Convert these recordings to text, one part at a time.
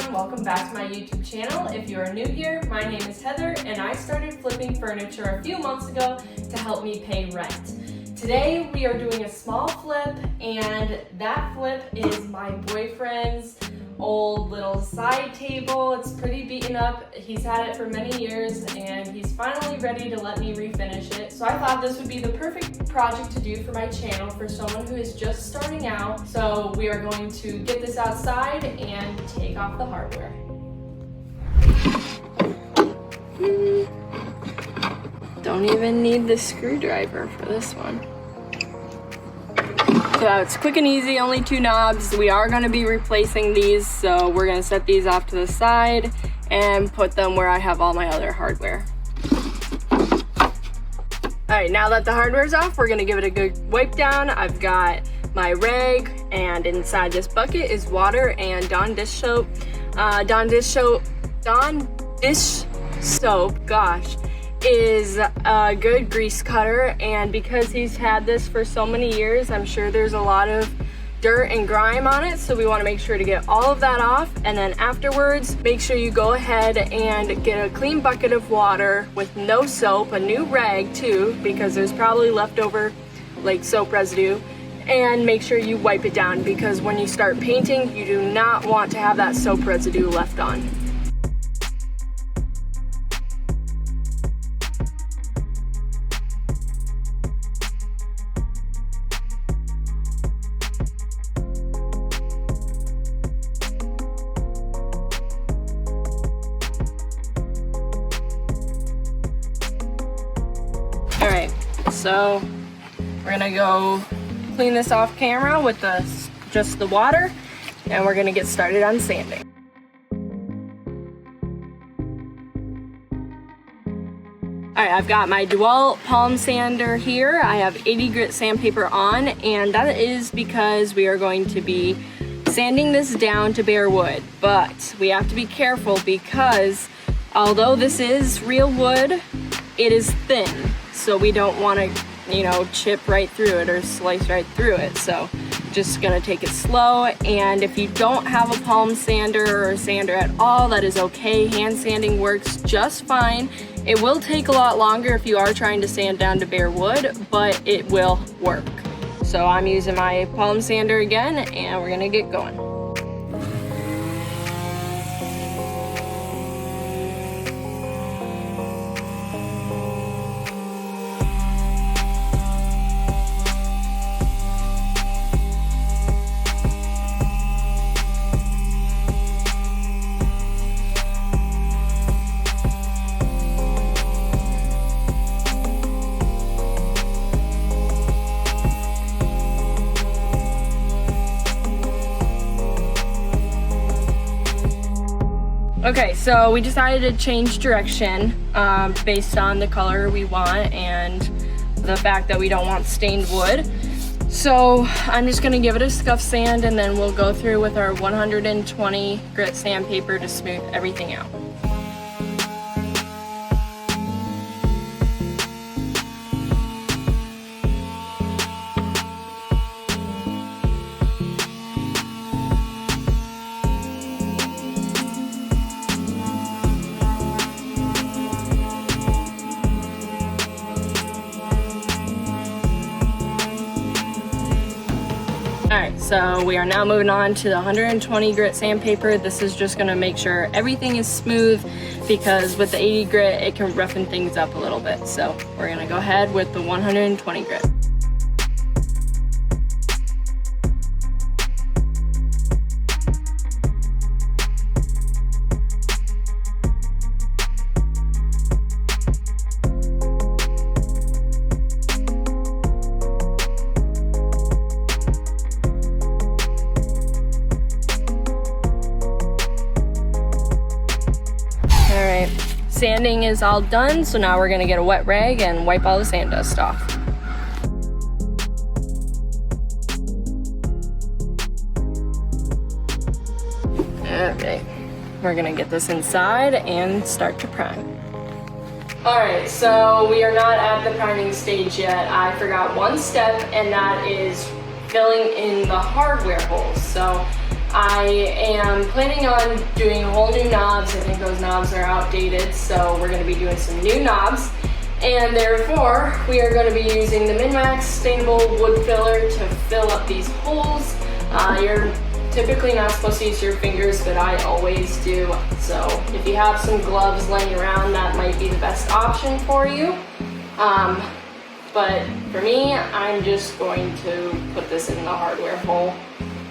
everyone, welcome back to my YouTube channel. If you are new here, my name is Heather and I started flipping furniture a few months ago to help me pay rent. Today we are doing a small flip, and that flip is my boyfriend's old little side table. It's pretty beaten up. He's had it for many years and he's finally ready to let me refinish it. So I thought this would be the perfect project to do for my channel for someone who is just starting out. So we are going to get this outside and take off the hardware. Don't even need the screwdriver for this one. So it's quick and easy, only 2 knobs. We are going to be replacing these, so we're going to set these off to the side and put them where I have all my other hardware. Alright, now that the hardware's off, we're going to give it a good wipe down. I've got my rag, and inside this bucket is water and Dawn dish soap. Dawn dish soap, gosh, is a good grease cutter, and because he's had this for so many years, I'm sure there's a lot of dirt and grime on it, so we want to make sure to get all of that off. And then afterwards, make sure you go ahead and get a clean bucket of water with no soap, a new rag too, because there's probably leftover like soap residue, and make sure you wipe it down, because when you start painting, you do not want to have that soap residue left on. Alright, so we're gonna go clean this off camera with just the water, and we're gonna get started on sanding. Alright, I've got my DeWalt palm sander here. I have 80 grit sandpaper on, and that is because we are going to be sanding this down to bare wood. But we have to be careful, because although this is real wood, it is thin. So we don't want to, chip right through it or slice right through it. So just gonna take it slow. And if you don't have a palm sander or a sander at all, that is okay. Hand sanding works just fine. It will take a lot longer if you are trying to sand down to bare wood, but it will work. So I'm using my palm sander again, and we're gonna get going. Okay, so we decided to change direction based on the color we want and the fact that we don't want stained wood. So I'm just gonna give it a scuff sand, and then we'll go through with our 120 grit sandpaper to smooth everything out. Alright, so we are now moving on to the 120 grit sandpaper. This is just going to make sure everything is smooth, because with the 80 grit, it can roughen things up a little bit. So we're going to go ahead with the 120 grit. Sanding is all done, so now we're gonna get a wet rag and wipe all the sand dust off. Okay, we're gonna get this inside and start to prime. Alright, so we are not at the priming stage yet. I forgot one step, and that is filling in the hardware holes. So I am planning on doing whole new knobs. I think those knobs are outdated, so we're going to be doing some new knobs. And therefore, we are going to be using the Min-Max Sustainable Wood Filler to fill up these holes. You're typically not supposed to use your fingers, but I always do. So if you have some gloves laying around, that might be the best option for you. But for me, I'm just going to put this in the hardware hole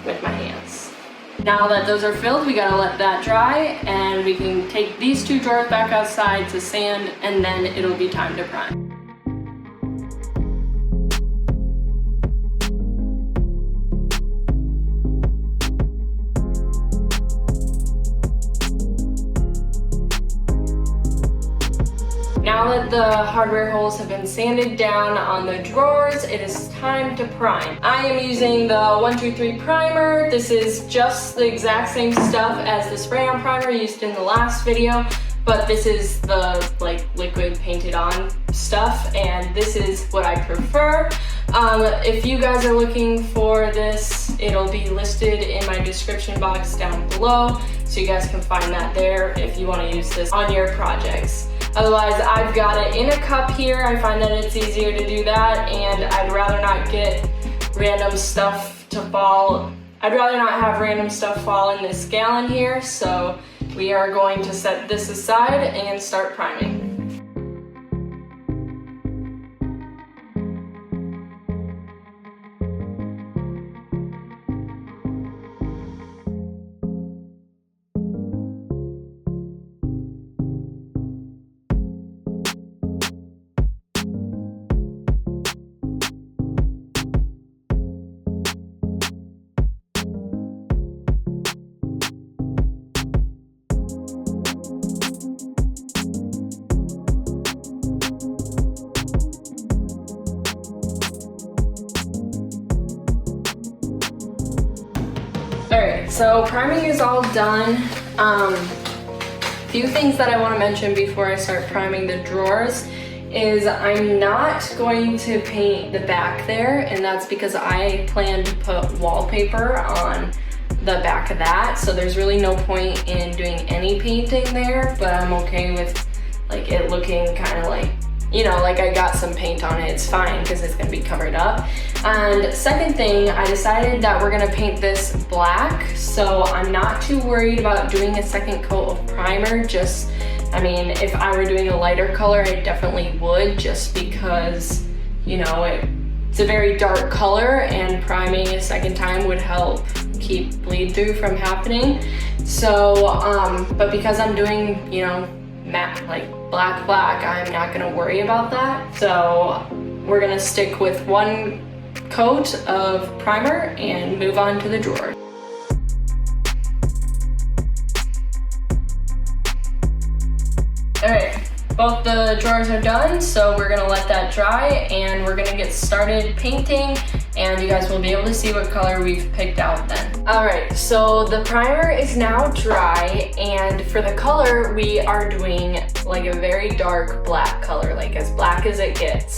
with my hands. Now that those are filled, we gotta let that dry, and we can take these two drawers back outside to sand, and then it'll be time to prime. Now that the hardware holes have been sanded down on the drawers, it is time to prime. I am using the 123 primer. This is just the exact same stuff as the spray-on primer used in the last video, but this is the liquid painted on stuff, and this is what I prefer. If you guys are looking for this, it'll be listed in my description box down below, so you guys can find that there if you want to use this on your projects. Otherwise, I've got it in a cup here. I find that it's easier to do that, and I'd rather not get random stuff to fall. I'd rather not have random stuff fall in this gallon here, so we are going to set this aside and start priming. Alright, so priming is all done. Few things that I want to mention before I start priming the drawers is I'm not going to paint the back there, and that's because I plan to put wallpaper on the back of that, so there's really no point in doing any painting there, but I'm okay with it looking kind of like, you know, like I got some paint on it. It's fine because it's gonna be covered up. And second thing, I decided that we're gonna paint this black, so I'm not too worried about doing a second coat of primer. I mean, if I were doing a lighter color, I definitely would, just because, you know, it's a very dark color, and priming a second time would help keep bleed through from happening. So, but because I'm doing, you know, matte, black, I'm not gonna worry about that. So we're gonna stick with one coat of primer and move on to the drawer. All right, both the drawers are done, so we're gonna let that dry, and we're gonna get started painting, and you guys will be able to see what color we've picked out then. All right, so the primer is now dry, and for the color, we are doing a very dark black color, as black as it gets.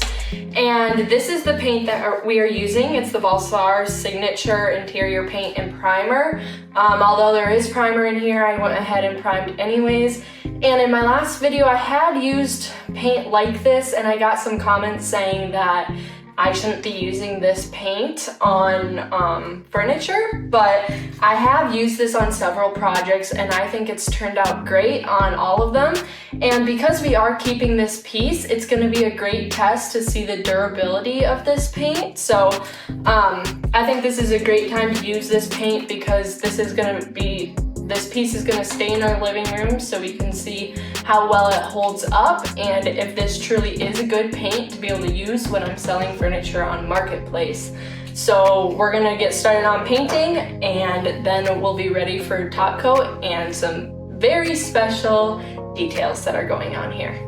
And this is the paint that we are using. It's the Valspar Signature Interior Paint and Primer. Although there is primer in here, I went ahead and primed anyways. And in my last video, I had used paint like this, and I got some comments saying that I shouldn't be using this paint on furniture, but I have used this on several projects, and I think it's turned out great on all of them. And because we are keeping this piece, it's gonna be a great test to see the durability of this paint. So I think this is a great time to use this paint, because this piece is gonna stay in our living room so we can see how well it holds up, and if this truly is a good paint to be able to use when I'm selling furniture on Marketplace. So we're gonna get started on painting, and then we'll be ready for top coat and some very special details that are going on here.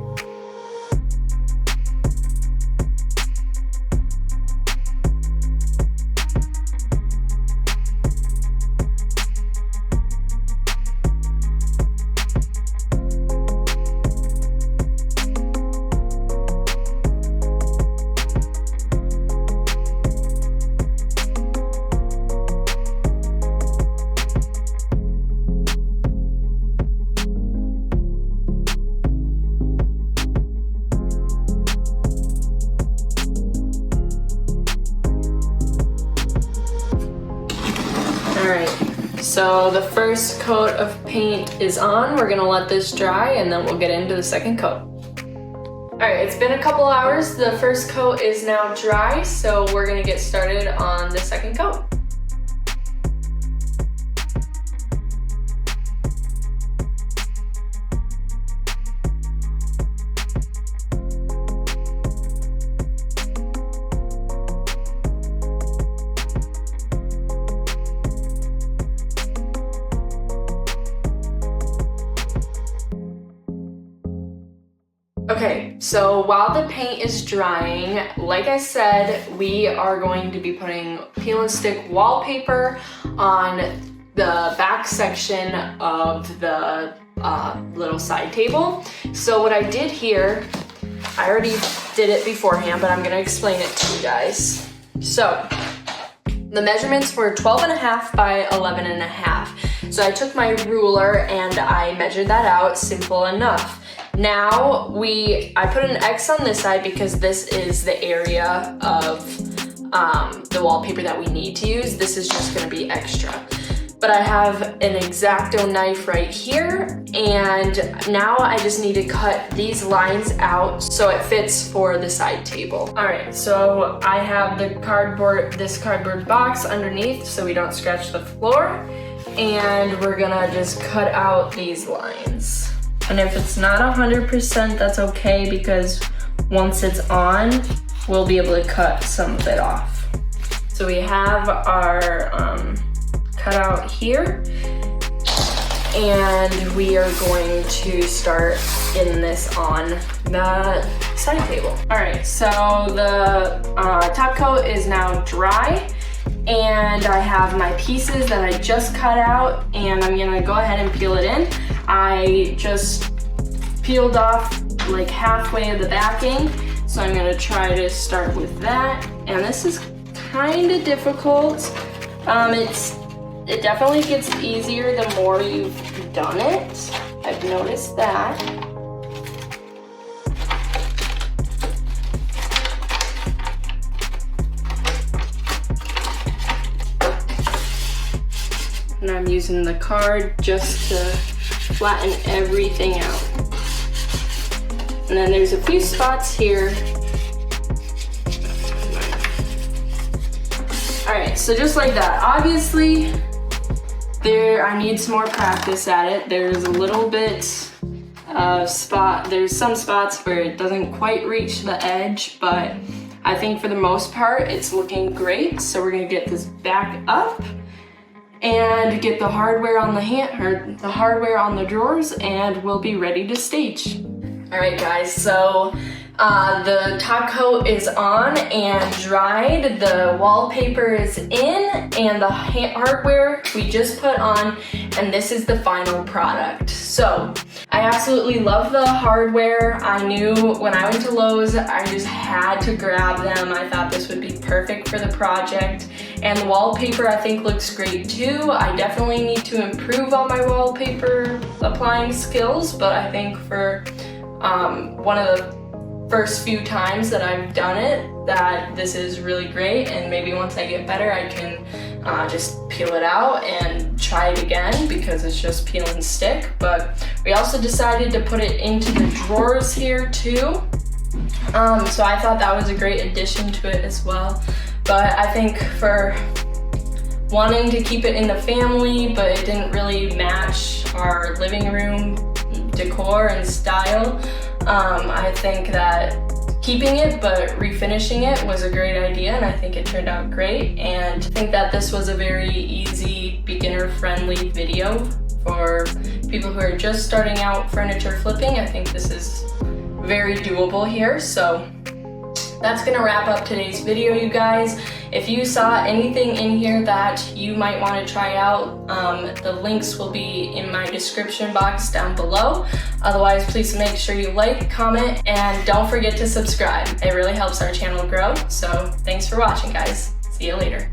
Alright, so the first coat of paint is on. We're gonna let this dry and then we'll get into the second coat. Alright, it's been a couple hours. The first coat is now dry, so we're gonna get started on the second coat. Okay, so while the paint is drying, like I said, we are going to be putting peel and stick wallpaper on the back section of the little side table. So what I did here, I already did it beforehand, but I'm gonna explain it to you guys. So the measurements were 12.5 by 11.5. So I took my ruler and I measured that out, simple enough. Now I put an X on this side because this is the area of the wallpaper that we need to use. This is just gonna be extra. But I have an X-Acto knife right here, and now I just need to cut these lines out so it fits for the side table. All right, so I have this cardboard box underneath so we don't scratch the floor, and we're gonna just cut out these lines. And if it's not 100%, that's okay, because once it's on, we'll be able to cut some of it off. So we have our cutout here, and we are going to start getting this on the side table. All right, so the top coat is now dry, and I have my pieces that I just cut out, and I'm gonna go ahead and peel it in. I just peeled off like halfway of the backing, so I'm gonna try to start with that. And this is kind of difficult. It definitely gets easier the more you've done it. I've noticed that. And I'm using the card just to flatten everything out. And then there's a few spots here. All right, so just like that. Obviously, I need some more practice at it. There's a little bit of there's some spots where it doesn't quite reach the edge, but I think for the most part, it's looking great. So we're gonna get this back up and get the hardware on the hardware on the drawers, and we'll be ready to stage. All right, guys, so the top coat is on and dried, the wallpaper is in, and the hardware we just put on, and this is the final product. So I absolutely love the hardware. I knew when I went to Lowe's, I just had to grab them. I thought this would be perfect for the project. And the wallpaper I think looks great too. I definitely need to improve on my wallpaper applying skills, but I think for one of the first few times that I've done it, that this is really great, and maybe once I get better I can just peel it out and try it again, because it's just peel and stick. But we also decided to put it into the drawers here too, so I thought that was a great addition to it as well. But I think for wanting to keep it in the family, but it didn't really match our living room decor and style, I think that keeping it but refinishing it was a great idea, and I think it turned out great. And I think that this was a very easy, beginner-friendly video for people who are just starting out furniture flipping. I think this is very doable here. So that's gonna wrap up today's video, you guys. If you saw anything in here that you might want to try out, the links will be in my description box down below. Otherwise, please make sure you like, comment, and don't forget to subscribe. It really helps our channel grow. So thanks for watching, guys. See you later.